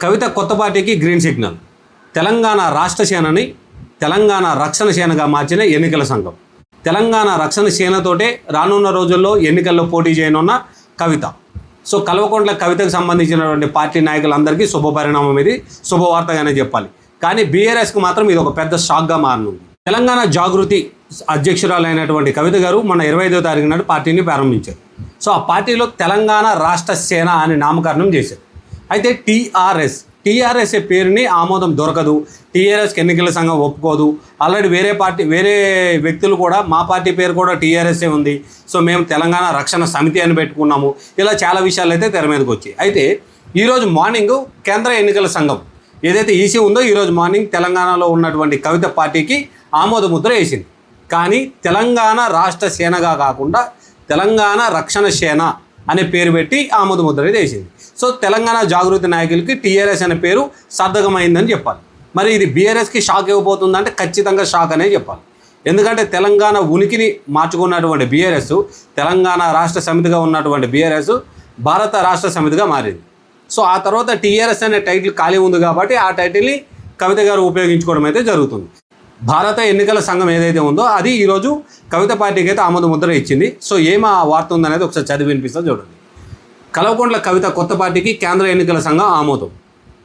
కవిత కొత్త పార్టీకి green signal. Telangana రాష్ట్ర సేనని తెలంగాణ రక్షణ సేనగా మార్చిన ఎన్నికల సంఘం. తెలంగాణ రక్షణ సేనతోటే రానున్న రోజుల్లో ఎన్నికల్లో పోటీ చేయనున్న కవిత. సో కల్వకుంట్ల కవితకు సంబంధించినటువంటి పార్టీ నాయకులందరికీ శుభపరిణామం, ఇది శుభవార్తగానే చెప్పాలి. కానీ బీఆర్ఎస్కు మాత్రం ఇది ఒక పెద్ద షాక్గా మారనుంది. తెలంగాణ జాగృతి అధ్యక్షురాలైనటువంటి కవిత గారు మొన్న 25వ తారీఖు నాడు పార్టీని ప్రారంభించారు. సో ఆ పార్టీలో తెలంగాణ రాష్ట్ర సేన అని నామకరణం చేశారు. అయితే టీఆర్ఎస్ పేరుని ఆమోదం దొరకదు, టీఆర్ఎస్కి ఎన్నికల సంఘం ఒప్పుకోదు. ఆల్రెడీ వేరే వ్యక్తులు కూడా మా పార్టీ పేరు కూడా టీఆర్ఎస్ఏ ఉంది, సో మేము తెలంగాణ రక్షణ సమితి అని పెట్టుకున్నాము, ఇలా చాలా విషయాలు అయితే తెర మీదకి వచ్చాయి. అయితే ఈరోజు మార్నింగ్ కేంద్ర ఎన్నికల సంఘం ఏదైతే ఈసీ ఉందో ఈరోజు మార్నింగ్ తెలంగాణలో ఉన్నటువంటి కవిత పార్టీకి ఆమోద ముద్ర వేసింది. కానీ తెలంగాణ రాష్ట్ర సేనగా కాకుండా తెలంగాణ రక్షణ సేన అనే పేరు పెట్టి ఆమోద ముద్ర వేసింది. సో తెలంగాణ జాగృతి నాయకులకి టీఆర్ఎస్ అనే పేరు సార్థకమైందని చెప్పాలి. మరి ఇది బీఆర్ఎస్కి షాక్ ఇవ్వబోతుందంటే ఖచ్చితంగా షాక్ అనే చెప్పాలి. ఎందుకంటే తెలంగాణ ఉనికిని మార్చుకున్నటువంటి బీఆర్ఎస్, తెలంగాణ రాష్ట్ర సమితిగా ఉన్నటువంటి బీఆర్ఎస్ భారత రాష్ట్ర సమితిగా మారింది. సో ఆ తర్వాత టీఆర్ఎస్ అనే టైటిల్ ఖాళీ ఉంది కాబట్టి ఆ టైటిల్ని కవిత గారు ఉపయోగించుకోవడం అయితే జరుగుతుంది. భారత ఎన్నికల సంఘం ఏదైతే ఉందో అది ఈరోజు కవిత పార్టీకి అయితే ఆమోద ముద్ర ఇచ్చింది. సో ఏమా వార్త ఉందనేది ఒకసారి చదివి వినిపిస్తా చూడండి. కల్వకుంట్ల కవిత కొత్త పార్టీకి కేంద్ర ఎన్నికల సంఘం ఆమోదం.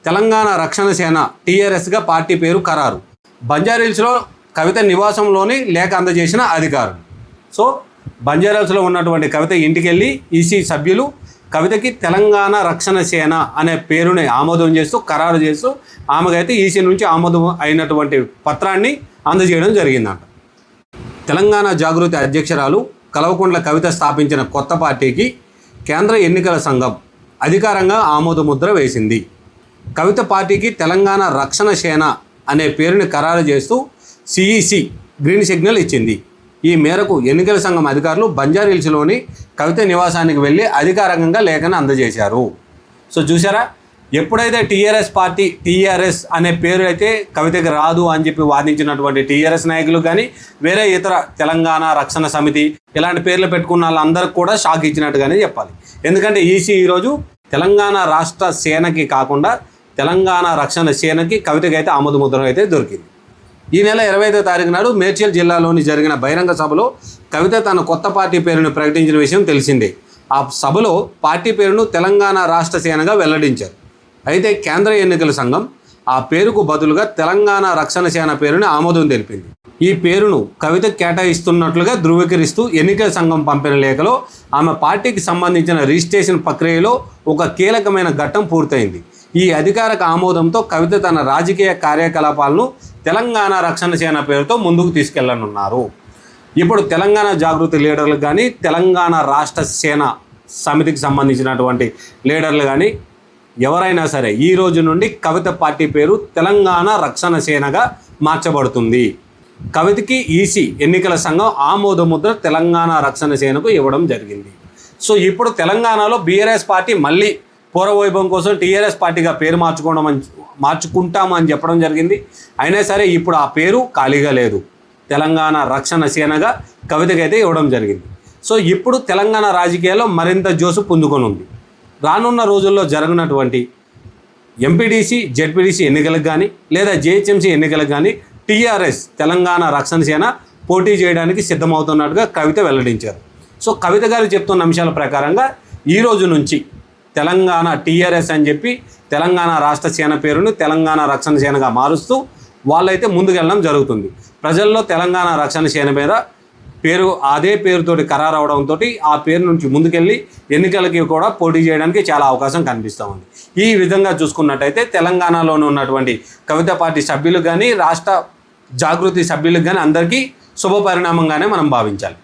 తెలంగాణ రక్షణ సేన టీఆర్ఎస్గా పార్టీ పేరు ఖరారు. బంజారాహిల్స్లో కవిత నివాసంలోని లేఖ అందజేసిన అధికారులు. సో బంజారాహిల్స్లో ఉన్నటువంటి కవిత ఇంటికి వెళ్ళి ఈసీ సభ్యులు కవితకి తెలంగాణ రక్షణ సేన అనే పేరుని ఆమోదం చేస్తూ ఖరారు చేస్తూ ఆమెకైతే ఈసీ నుంచి ఆమోదం అయినటువంటి పత్రాన్ని అందజేయడం జరిగిందంట. తెలంగాణ జాగృతి అధ్యక్షురాలు కల్వకుంట్ల కవిత స్థాపించిన కొత్త పార్టీకి కేంద్ర ఎన్నికల సంఘం అధికారంగా ఆమోద ముద్ర వేసింది. కవిత పార్టీకి తెలంగాణ రక్షణ సేన అనే పేరుని ఖరారు చేస్తూ సిఈసి గ్రీన్ సిగ్నల్ ఇచ్చింది. ఈ మేరకు ఎన్నికల సంఘం అధికారులు బంజారాహిల్స్లోని కవిత నివాసానికి వెళ్ళి అధికారికంగా లేఖను అందజేశారు. సో చూసారా, ఎప్పుడైతే టీఆర్ఎస్ అనే పేరు అయితే కవితకి రాదు అని చెప్పి వాదించినటువంటి టీఆర్ఎస్ నాయకులు కానీ వేరే ఇతర తెలంగాణ రక్షణ సమితి ఇలాంటి పేర్లు పెట్టుకున్న వాళ్ళందరికీ కూడా షాక్ ఇచ్చినట్టుగానే చెప్పాలి. ఎందుకంటే ఈసీ ఈరోజు తెలంగాణ రాష్ట్ర సేనకి కాకుండా తెలంగాణ రక్షణ సేనకి కవితకి అయితే ఆమోద ముద్ర అయితే దొరికింది. ఈ నెల 25వ తారీఖు నాడు మేడ్చల్ జిల్లాలోని జరిగిన బహిరంగ సభలో కవిత తన కొత్త పార్టీ పేరును ప్రకటించిన విషయం తెలిసిందే. ఆ సభలో పార్టీ పేరును తెలంగాణ రాష్ట్ర సేనగా వెల్లడించారు. అయితే కేంద్ర ఎన్నికల సంఘం ఆ పేరుకు బదులుగా తెలంగాణ రక్షణ సేన పేరుని ఆమోదం తెలిపింది. ఈ పేరును కవిత కేటాయిస్తున్నట్లుగా ధృవీకరిస్తూ ఎన్నికల సంఘం పంపిన లేఖలో ఆమె పార్టీకి సంబంధించిన రిజిస్ట్రేషన్ ప్రక్రియలో ఒక కీలకమైన ఘట్టం పూర్తయింది. ఈ అధికారిక ఆమోదంతో కవిత తన రాజకీయ కార్యకలాపాలను తెలంగాణ రక్షణ సేన పేరుతో ముందుకు తీసుకెళ్లనున్నారు. ఇప్పుడు తెలంగాణ జాగృతి లీడర్లకు కానీ తెలంగాణ రాష్ట్ర సేన సమితికి సంబంధించినటువంటి లీడర్లు కానీ ఎవరైనా సరే ఈ రోజు నుండి కవిత పార్టీ పేరు తెలంగాణ రక్షణ సేనగా మార్చబడుతుంది. కవితకి ఈసీ ఎన్నికల సంఘం ఆమోద ముద్ర తెలంగాణ రక్షణ సేనకు ఇవ్వడం జరిగింది. సో ఇప్పుడు తెలంగాణలో బీఆర్ఎస్ పార్టీ మళ్ళీ పూర్వవైభవం కోసం టీఆర్ఎస్ పార్టీగా పేరు మార్చుకుంటామని చెప్పడం జరిగింది. అయినా సరే ఇప్పుడు ఆ పేరు ఖాళీగా లేదు, తెలంగాణ రక్షణ సేనగా కవితకైతే ఇవ్వడం జరిగింది. సో ఇప్పుడు తెలంగాణ రాజకీయాల్లో మరింత జోసు పుంజుకొనుంది. రానున్న రోజుల్లో జరగనటువంటి ఎంపీటీసీ జెడ్పీటీసీ ఎన్నికలకు కానీ లేదా జేహెచ్ఎంసీ ఎన్నికలకు కానీ టీఆర్ఎస్ తెలంగాణ రక్షణ సేన పోటీ చేయడానికి సిద్ధమవుతున్నట్టుగా కవిత వెల్లడించారు. సో కవిత గారు చెప్తున్న అంశాల ప్రకారంగా ఈ రోజు నుంచి తెలంగాణ టీఆర్ఎస్ అని చెప్పి తెలంగాణ రాష్ట్ర సేన పేరును తెలంగాణ రక్షణ సేనగా మారుస్తూ వాళ్ళైతే ముందుకెళ్ళడం జరుగుతుంది. ప్రజల్లో తెలంగాణ రక్షణ సేన మీద పేరు అదే పేరుతోటి ఖరారు అవడంతో ఆ పేరు నుంచి ముందుకెళ్ళి ఎన్నికలకి కూడా పోటీ చేయడానికి చాలా అవకాశం కనిపిస్తూ ఉంది. ఈ విధంగా చూసుకున్నట్టయితే తెలంగాణలోనే ఉన్నటువంటి కవిత పార్టీ సభ్యులకు కానీ రాష్ట్ర జాగృతి సభ్యులకు కానీ అందరికీ శుభపరిణామంగానే మనం భావించాలి.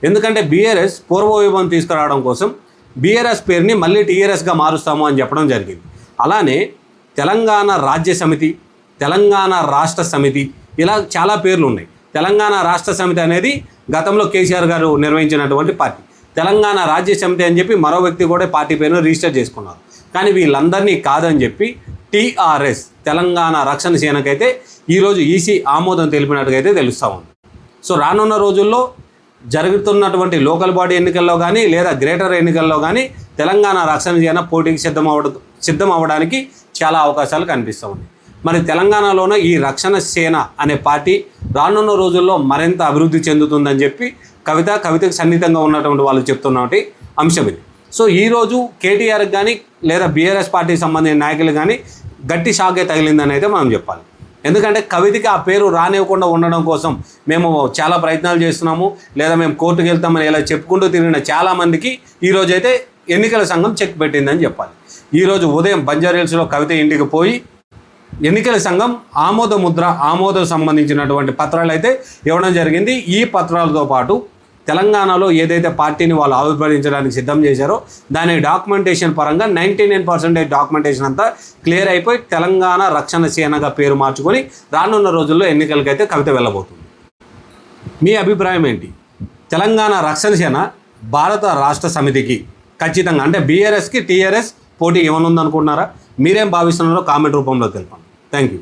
ఎందుకంటే బీఆర్ఎస్ పూర్వవైభవం తీసుకురావడం కోసం బీఆర్ఎస్ పేరుని మళ్ళీ టీఆర్ఎస్గా మారుస్తాము అని చెప్పడం జరిగింది. అలానే తెలంగాణ రాజ్య సమితి, తెలంగాణ రాష్ట్ర సమితి ఇలా చాలా పేర్లు ఉన్నాయి. తెలంగాణ రాష్ట్ర సమితి అనేది గతంలో కేసీఆర్ గారు నిర్వహించినటువంటి పార్టీ. తెలంగాణ రాజ్య సమితి అని చెప్పి మరో వ్యక్తి కూడా పార్టీ పేరును రిజిస్టర్ చేసుకున్నారు. కానీ వీళ్ళందరినీ కాదని చెప్పి టీఆర్ఎస్ తెలంగాణ రక్షణ సేనకైతే ఈరోజు ఈసీ ఆమోదం తెలిపినట్టుగా అయితే తెలుస్తూ ఉంది. సో రానున్న రోజుల్లో జరుగుతున్నటువంటి లోకల్ బాడీ ఎన్నికల్లో కానీ లేదా గ్రేటర్ ఎన్నికల్లో కానీ తెలంగాణ రక్షణ సేన పోటీకి సిద్ధం అవ్వడానికి చాలా అవకాశాలు కనిపిస్తూ ఉన్నాయి. మరి తెలంగాణలోనే ఈ రక్షణ సేన అనే పార్టీ రానున్న రోజుల్లో మరింత అభివృద్ధి చెందుతుందని చెప్పి కవితకు సన్నిహితంగా ఉన్నటువంటి వాళ్ళు చెప్తున్నటువంటి అంశం ఇది. సో ఈరోజు కేటీఆర్కి కానీ లేదా బీఆర్ఎస్ పార్టీకి సంబంధించిన నాయకులు కానీ గట్టి షాకే తగిలిందని అయితే మనం చెప్పాలి. ఎందుకంటే కవితకి ఆ పేరు రానివ్వకుండా ఉండడం కోసం మేము చాలా ప్రయత్నాలు చేస్తున్నాము, లేదా మేము కోర్టుకు వెళ్తామని ఇలా చెప్పుకుంటూ తిరిగిన చాలామందికి ఈరోజైతే ఎన్నికల సంఘం చెక్ పెట్టిందని చెప్పాలి. ఈరోజు ఉదయం బంజారాహిల్స్లో కవిత ఇంటికి పోయి ఎన్నికల సంఘం ఆమోదం సంబంధించినటువంటి పత్రాలు అయితే ఇవ్వడం జరిగింది. ఈ పత్రాలతో పాటు తెలంగాణలో ఏదైతే పార్టీని వాళ్ళు ఆవిర్భవించడానికి సిద్ధం చేశారో దాని డాక్యుమెంటేషన్ పరంగా 99% డాక్యుమెంటేషన్ అంతా క్లియర్ అయిపోయి తెలంగాణ రక్షణ సేనగా పేరు మార్చుకొని రానున్న రోజుల్లో ఎన్నికలకైతే కవిత వెళ్ళబోతుంది. మీ అభిప్రాయం ఏంటి? తెలంగాణ రక్షణ సేన భారత రాష్ట్ర సమితికి ఖచ్చితంగా అంటే బీఆర్ఎస్కి టీఆర్ఎస్ పోటీ ఏమనుందనుకుంటున్నారా? మీరేం భావిస్తున్నారో కామెంట్ రూపంలో తెలపండి. Thank you.